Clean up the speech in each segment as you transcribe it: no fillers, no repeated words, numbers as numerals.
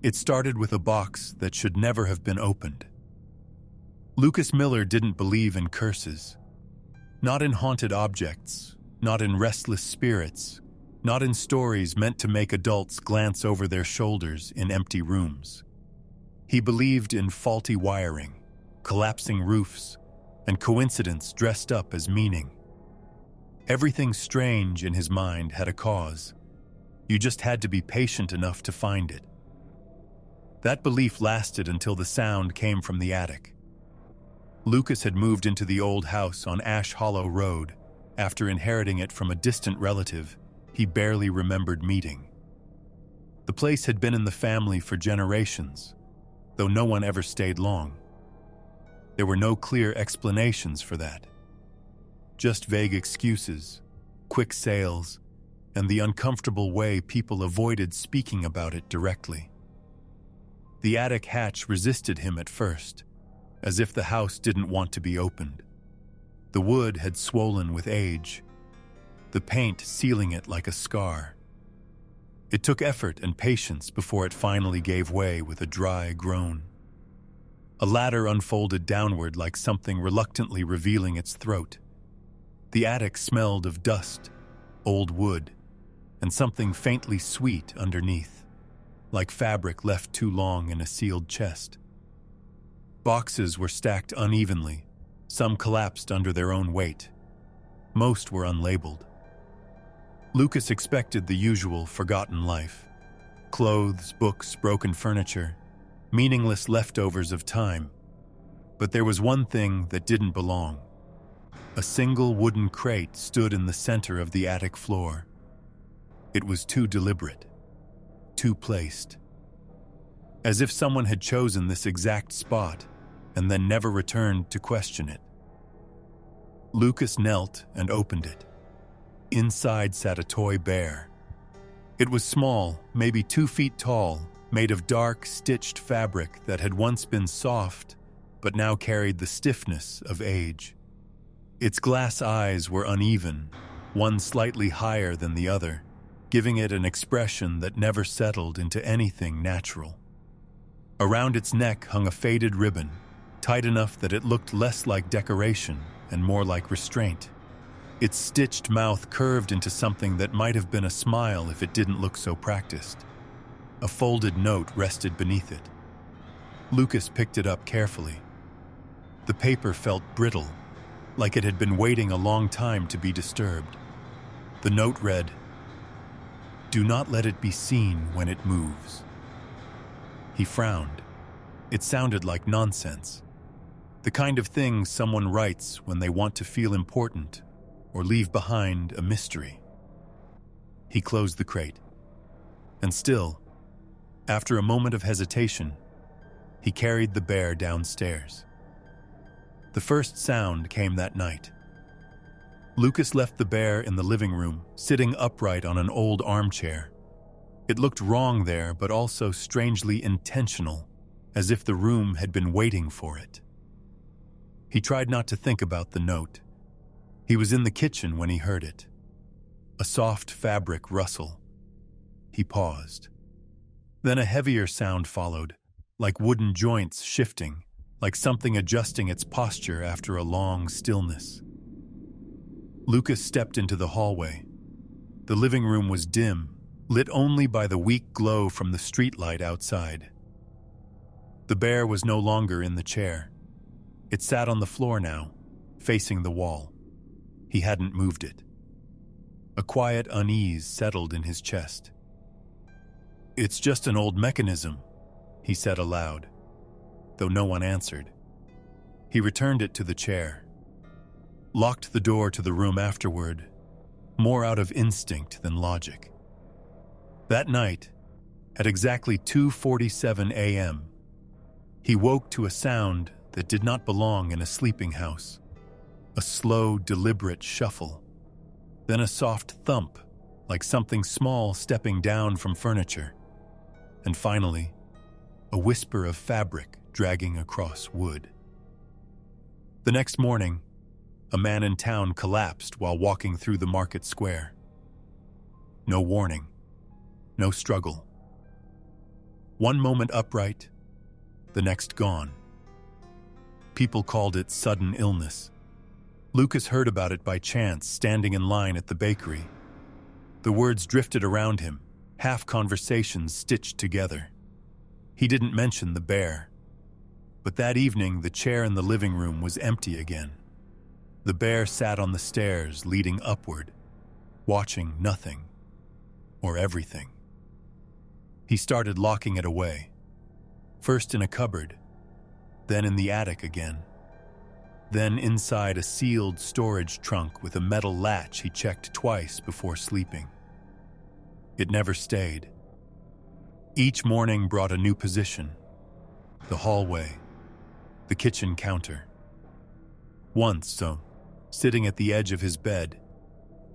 It started with a box that should never have been opened. Lucas Miller didn't believe in curses. Not in haunted objects, not in restless spirits, not in stories meant to make adults glance over their shoulders in empty rooms. He believed in faulty wiring, collapsing roofs, and coincidence dressed up as meaning. Everything strange in his mind had a cause. You just had to be patient enough to find it. That belief lasted until the sound came from the attic. Lucas had moved into the old house on Ash Hollow Road after inheriting it from a distant relative he barely remembered meeting. The place had been in the family for generations, though no one ever stayed long. There were no clear explanations for that. Just vague excuses, quick sales, and the uncomfortable way people avoided speaking about it directly. The attic hatch resisted him at first, as if the house didn't want to be opened. The wood had swollen with age, the paint sealing it like a scar. It took effort and patience before it finally gave way with a dry groan. A ladder unfolded downward like something reluctantly revealing its throat. The attic smelled of dust, old wood, and something faintly sweet underneath, like fabric left too long in a sealed chest. Boxes were stacked unevenly, some collapsed under their own weight. Most were unlabeled. Lucas expected the usual forgotten life. Clothes, books, broken furniture, meaningless leftovers of time. But there was one thing that didn't belong. A single wooden crate stood in the center of the attic floor. It was too deliberate, too placed. As if someone had chosen this exact spot and then never returned to question it. Lucas knelt and opened it. Inside sat a toy bear. It was small, maybe 2 feet tall, made of dark, stitched fabric that had once been soft, but now carried the stiffness of age. Its glass eyes were uneven, one slightly higher than the other, giving it an expression that never settled into anything natural. Around its neck hung a faded ribbon, tight enough that it looked less like decoration and more like restraint. Its stitched mouth curved into something that might have been a smile if it didn't look so practiced. A folded note rested beneath it. Lucas picked it up carefully. The paper felt brittle, like it had been waiting a long time to be disturbed. The note read, "Do not let it be seen when it moves." He frowned. It sounded like nonsense. The kind of thing someone writes when they want to feel important or leave behind a mystery. He closed the crate. And still, after a moment of hesitation, he carried the bear downstairs. The first sound came that night. Lucas left the bear in the living room, sitting upright on an old armchair. It looked wrong there, but also strangely intentional, as if the room had been waiting for it. He tried not to think about the note. He was in the kitchen when he heard it. A soft fabric rustle. He paused. Then a heavier sound followed, like wooden joints shifting, like something adjusting its posture after a long stillness. Lucas stepped into the hallway. The living room was dim, lit only by the weak glow from the streetlight outside. The bear was no longer in the chair. It sat on the floor now, facing the wall. He hadn't moved it. A quiet unease settled in his chest. "It's just an old mechanism," he said aloud, though no one answered. He returned it to the chair, locked the door to the room afterward, more out of instinct than logic. That night, at exactly 2:47 a.m., he woke to a sound that did not belong in a sleeping house. A slow, deliberate shuffle, then a soft thump, like something small stepping down from furniture, and finally, a whisper of fabric dragging across wood. The next morning, a man in town collapsed while walking through the market square. No warning, no struggle. One moment upright, the next gone. People called it sudden illness. Lucas heard about it by chance, standing in line at the bakery. The words drifted around him, half conversations stitched together. He didn't mention the bear. But that evening, the chair in the living room was empty again. The bear sat on the stairs leading upward, watching nothing, or everything. He started locking it away, first in a cupboard, then in the attic again, then inside a sealed storage trunk with a metal latch he checked twice before sleeping. It never stayed. Each morning brought a new position: the hallway, the kitchen counter. Once, though, sitting at the edge of his bed,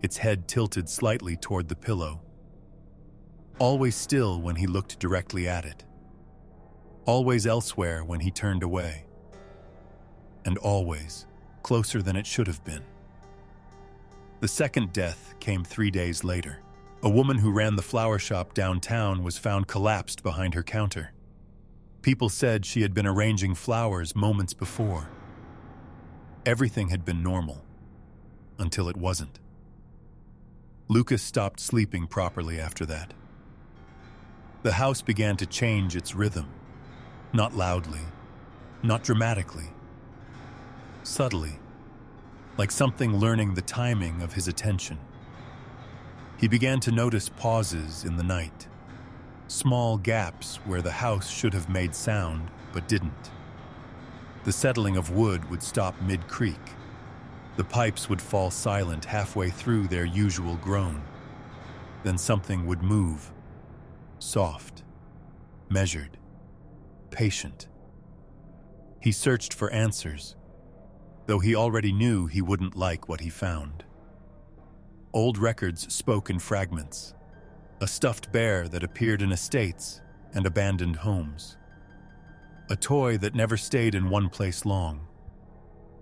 its head tilted slightly toward the pillow. Always still when he looked directly at it. Always elsewhere when he turned away. And always closer than it should have been. The second death came 3 days later. A woman who ran the flower shop downtown was found collapsed behind her counter. People said she had been arranging flowers moments before. Everything had been normal, until it wasn't. Lucas stopped sleeping properly after that. The house began to change its rhythm, not loudly, not dramatically, subtly, like something learning the timing of his attention. He began to notice pauses in the night, small gaps where the house should have made sound but didn't. The settling of wood would stop mid-creak. The pipes would fall silent halfway through their usual groan. Then something would move, soft, measured, patient. He searched for answers, though he already knew he wouldn't like what he found. Old records spoke in fragments, a stuffed bear that appeared in estates and abandoned homes, a toy that never stayed in one place long,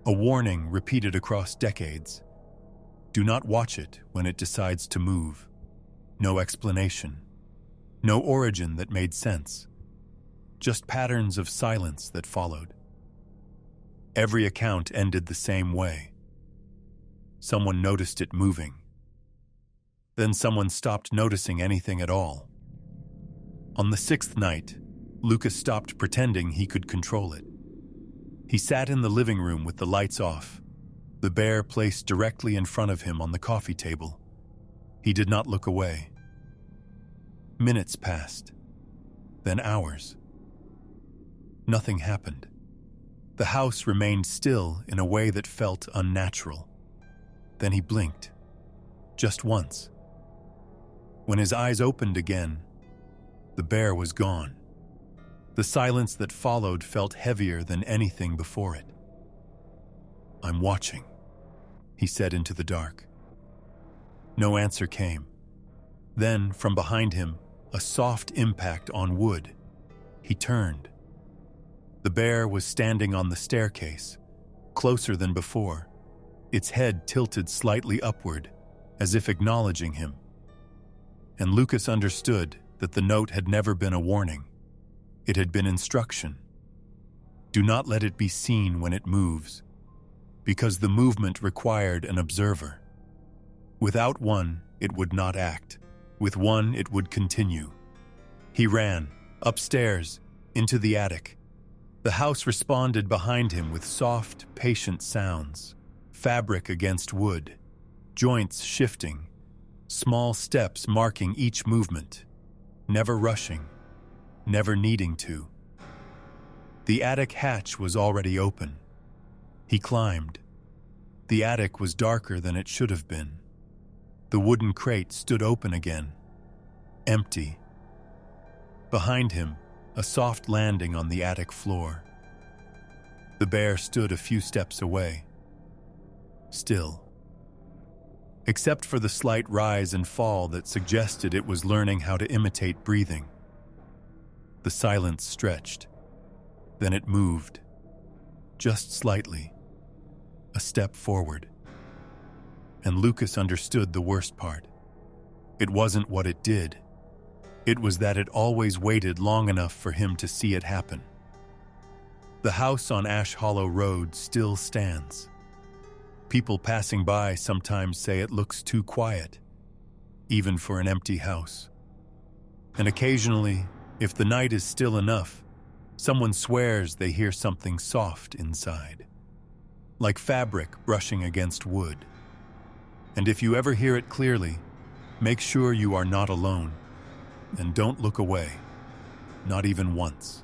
a warning repeated across decades: do not watch it when it decides to move. No explanation, no origin that made sense, just patterns of silence that followed. Every account ended the same way. Someone noticed it moving. Then someone stopped noticing anything at all. On the 6th night, Lucas stopped pretending he could control it. He sat in the living room with the lights off, the bear placed directly in front of him on the coffee table. He did not look away. Minutes passed, then hours. Nothing happened. The house remained still in a way that felt unnatural. Then he blinked, just once. When his eyes opened again, the bear was gone. The silence that followed felt heavier than anything before it. "I'm watching," he said into the dark. No answer came. Then, from behind him, a soft impact on wood. He turned. The bear was standing on the staircase, closer than before, its head tilted slightly upward, as if acknowledging him. And Lucas understood that the note had never been a warning. It had been instruction. Do not let it be seen when it moves, because the movement required an observer. Without one, it would not act. With one, it would continue. He ran, upstairs, into the attic. The house responded behind him with soft, patient sounds, fabric against wood, joints shifting, small steps marking each movement, never rushing, never needing to. The attic hatch was already open. He climbed. The attic was darker than it should have been. The wooden crate stood open again, empty. Behind him, a soft landing on the attic floor. The bear stood a few steps away, still. Except for the slight rise and fall that suggested it was learning how to imitate breathing. The silence stretched. Then it moved, just slightly, a step forward. And Lucas understood the worst part. It wasn't what it did. It was that it always waited long enough for him to see it happen. The house on Ash Hollow Road still stands. People passing by sometimes say it looks too quiet, even for an empty house. And occasionally, if the night is still enough, someone swears they hear something soft inside, like fabric brushing against wood. And if you ever hear it clearly, make sure you are not alone, and don't look away, not even once.